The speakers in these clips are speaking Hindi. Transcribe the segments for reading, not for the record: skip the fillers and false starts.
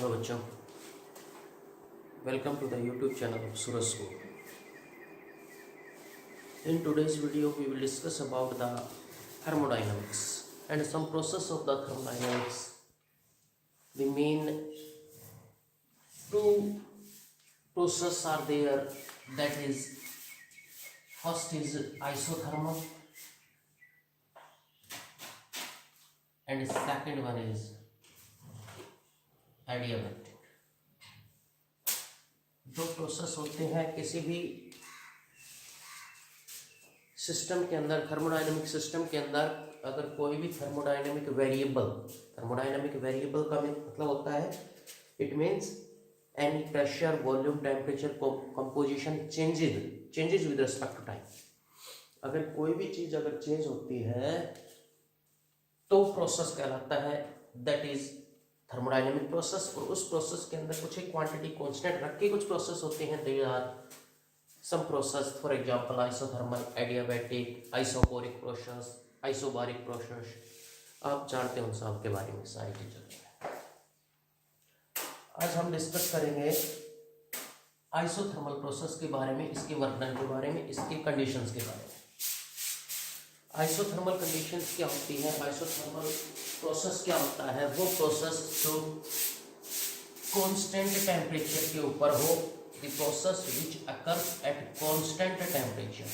हेलो बच्चों, welcome to the YouTube channel of Suraj School. In today's video, we will discuss about the thermodynamics and some process of the thermodynamics. The main two process are there, that is first is isothermal and second one is adiabatic. जो प्रोसेस होते हैं किसी भी सिस्टम के अंदर, थर्मोडायनेमिक सिस्टम के अंदर अगर कोई भी थर्मोडायनेमिक वेरिएबल का मतलब होता है, it means any pressure, volume, temperature, composition changes with respect to time. अगर कोई भी चीज अगर चेंज होती है तो प्रोसेस कहलाता है, दैट इज थर्मोडायनेमिक प्रोसेस. और उस प्रोसेस के अंदर कुछ एक क्वांटिटी कांस्टेंट रख के कुछ प्रोसेस होते हैं. They are some process, for example isothermal, adiabatic, isochoric process, isobaric process. आप जानते हो उन सब के बारे में सारी चीजें. आज हम डिस्कस करेंगे आइसोथर्मल प्रोसेस के बारे में, इसके वर्णन के बारे में, इसके कंडीशंस के बारे में. आइसोथर्मल कंडीशंस क्या होती है, आइसोथर्मल प्रोसेस क्या होता है? वो प्रोसेस जो कांस्टेंट टेम्परेचर के ऊपर हो, the process which occurs at constant temperature.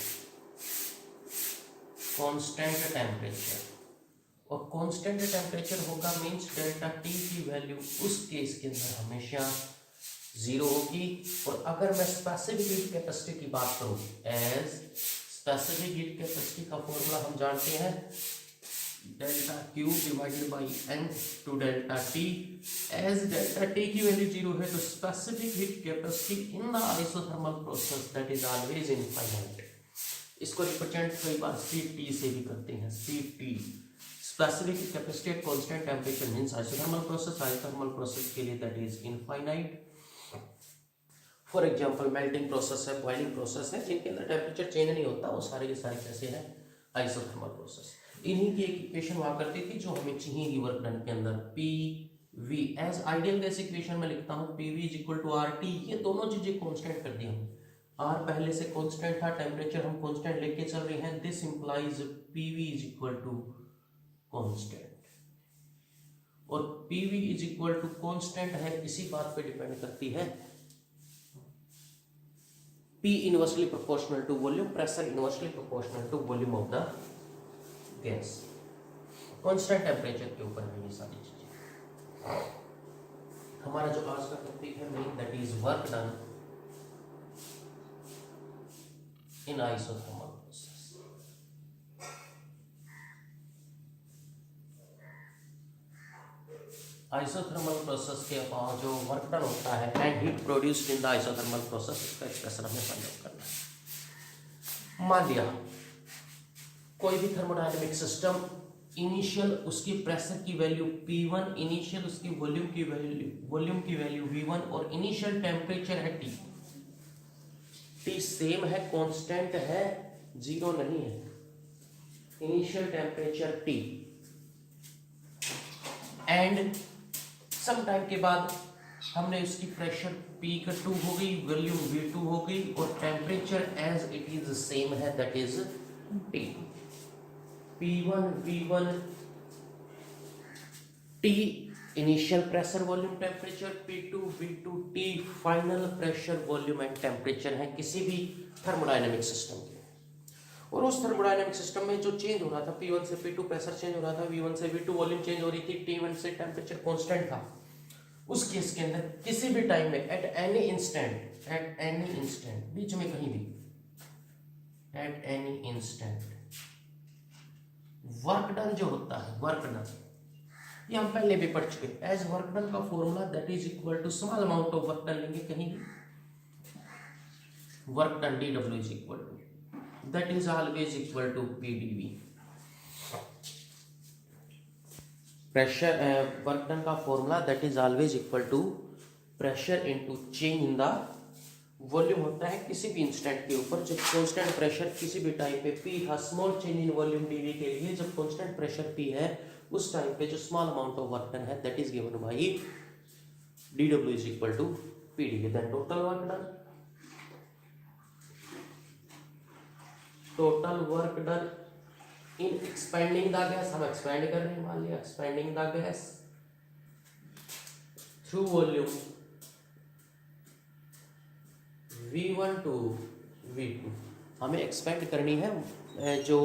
और कांस्टेंट टेम्परेचर होगा मींस डेल्टा टी की वैल्यू उस केस के अंदर हमेशा जीरो होगी. और अगर मैं स्पेसिफिक हीट कैपेसिटी की बात करूं, एज स्पेसिफिक हीट कैपेसिटी का फॉर्मूला हम जानते हैं, delta Q divided by n to delta T. As delta T की वैल्यू जीरो है तो specific heat capacity in the isothermal process that is always infinite. इसको रिप्रेजेंट कई बार सी टी से भी करते हैं, C T, specific heat capacity at constant temperature means isothermal process. Isothermal process के लिए that is infinite. For example melting process है, बॉइलिंग प्रोसेस है, जिनके अंदर टेम्परेचर चेंज नहीं होता, वो सारे के सारे कैसे हैं? Isothermal process. इन्हीं की एक इक्वेशन हुआ करती थी जो हमें चाहिए वर्क डन के अंदर, P V as ideal gas equation में लिखता हूँ, P V is equal to R T. ये दोनों चीजें कांस्टेंट कर दी हमने. आर पहले से कांस्टेंट था, टेम्परेचर हम कांस्टेंट लेके चल रहे हैं. This implies P V is equal to constant. और P V is equal to constant है, इसी बात पे डिपेंड करती है P inversely proportional to volume, pressure inversely proportional to volume of the gas. Constant temperature के ऊपर है ये सारी चीजें. हमारा जो आज का टॉपिक है main, that is work done in isothermal process. Isothermal process के जो वर्क डन होता है and heat produced in the isothermal process, इसका एक्सप्रेशन हमें फाइंड आउट करना है. मान लिया कोई भी थर्मोडायनेमिक सिस्टम, इनिशियल उसकी प्रेशर की वैल्यू P1, इनिशियल उसकी वॉल्यूम की वैल्यू V1 और इनिशियल टेम्परेचर है T. T सेम है, कांस्टेंट है, जीरो नहीं है. Initial temperature T and some time के बाद हमने उसकी प्रेशर P का 2 हो गई, वॉल्यूम V2 हो गई और temperature as it is same है, that is T. P1 V1 T initial pressure, volume, temperature, P2 V2 T final pressure, volume and temperature है किसी भी थर्मोडायनेमिक सिस्टम के. और उस थर्मोडायनेमिक सिस्टम में जो चेंज हो रहा था, P1 से P2 प्रेशर चेंज हो रहा था, V1 से V2 वॉल्यूम चेंज हो रही थी, T1 से टेम्परेचर कांस्टेंट था. उस केस के अंदर किसी भी टाइम में एट एनी इंस्टेंट बीच में कहीं भी, at any instant work done जो होता है, वर्क डन ये हम पहले भी पढ़ चुके. एज वर्क डन का formula that is equal to small amount of work done लेंगे कहीं भी, work done dW is equal to, that is always equal to PdV. Pressure work done का formula that is always equal to pressure into change in the volume होता है किसी भी इंस्टेंट के ऊपर. जब कांस्टेंट प्रेशर किसी भी टाइम पे P था, small change in volume dV के लिए जब कांस्टेंट प्रेशर P है, उस टाइम पे जो small amount of work done है that is given by dW is equal to PdV. Then total work done. Total work done in expanding the gas. हम expand कर रहे हैं, मान लिया expanding the gas through volume V1 to V2. हमें expand करनी है, जो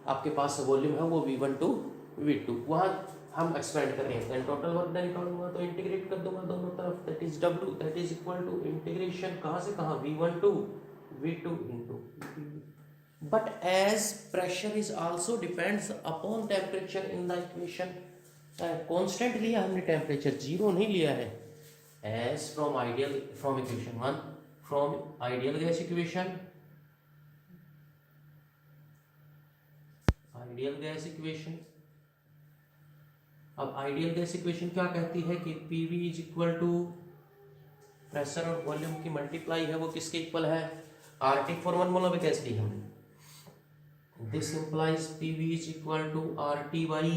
आपके पास वॉल्यूम है वो V1 to V2, वहाँ हम एक्सपेंड कर रहे हैं। देन टोटल वर्क डन निकालूंगा तो इंटीग्रेट कर दूंगा दोनों तरफ, that is W, that is equal to integration कहाँ से कहाँ, V1 to V2 into, but as pressure is also depends upon temperature in the equation, constant लिया हमने, टेम्परेचर जीरो नहीं लिया है। As from ideal, from equation 1, from ideal gas equation, ideal gas equation. अब आइडियल गैस इक्वेशन क्या कहती है कि PV is equal to pressure और वॉल्यूम की मल्टीप्लाई है, वो किसके इक्वल है, RT for 1 mole of gas ली हमने। This implies PV is equal to RT by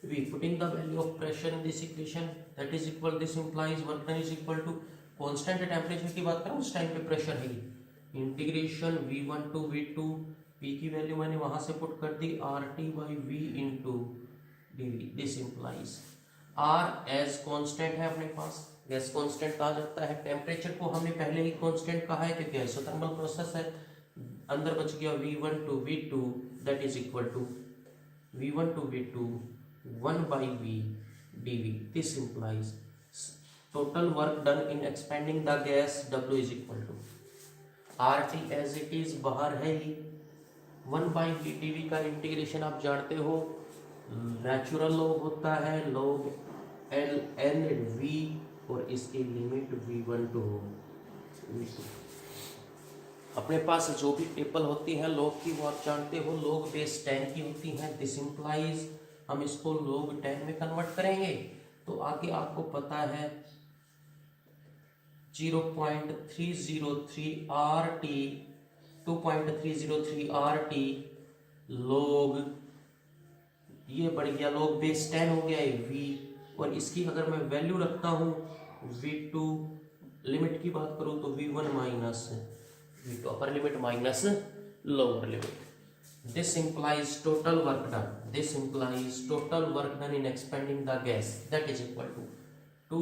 V, putting the value of pressure in this equation, that is equal, this implies work done is equal to, constant temperature की बात करें उस टाइम पे प्रेशर है, integration V1 to V2, P की वैल्यू मैंने वहां से पुट कर दी RT by V into dV। This implies R as constant है अपने पास, गैस कांस्टेंट कहा जाता है, टेम्परेचर को हमने पहले ही कांस्टेंट कहा है क्योंकि आइसोथर्मल प्रोसेस है। अंदर बच गया V1 to V2, that is equal to V1 to V2 1 by V dV। This implies total work done in expanding the gas W is equal to RT as it is बाहर है ही, 1 बाई V dV का इंटीग्रेशन आप जानते हो नेचुरल लॉग होता है, लॉग L V, और इसकी लिमिट V1 to V2। अपने पास जो भी टेबल होती है लॉग की वो आप जानते हो, लॉग बेस 10 की होती है। दिस इंप्लाइज हम इसको log 10 में कन्वर्ट करेंगे तो आगे आपको पता है 0.303 RT, 2.303 RT log, ये बढ़ गया log बेस 10 हो गया है V, और इसकी अगर मैं वैल्यू रखता हूँ V2, लिमिट की बात करूँ तो V1 minus V2, upper limit minus lower limit. This implies total work done. This implies total work done in expanding the gas, that is equal to 2.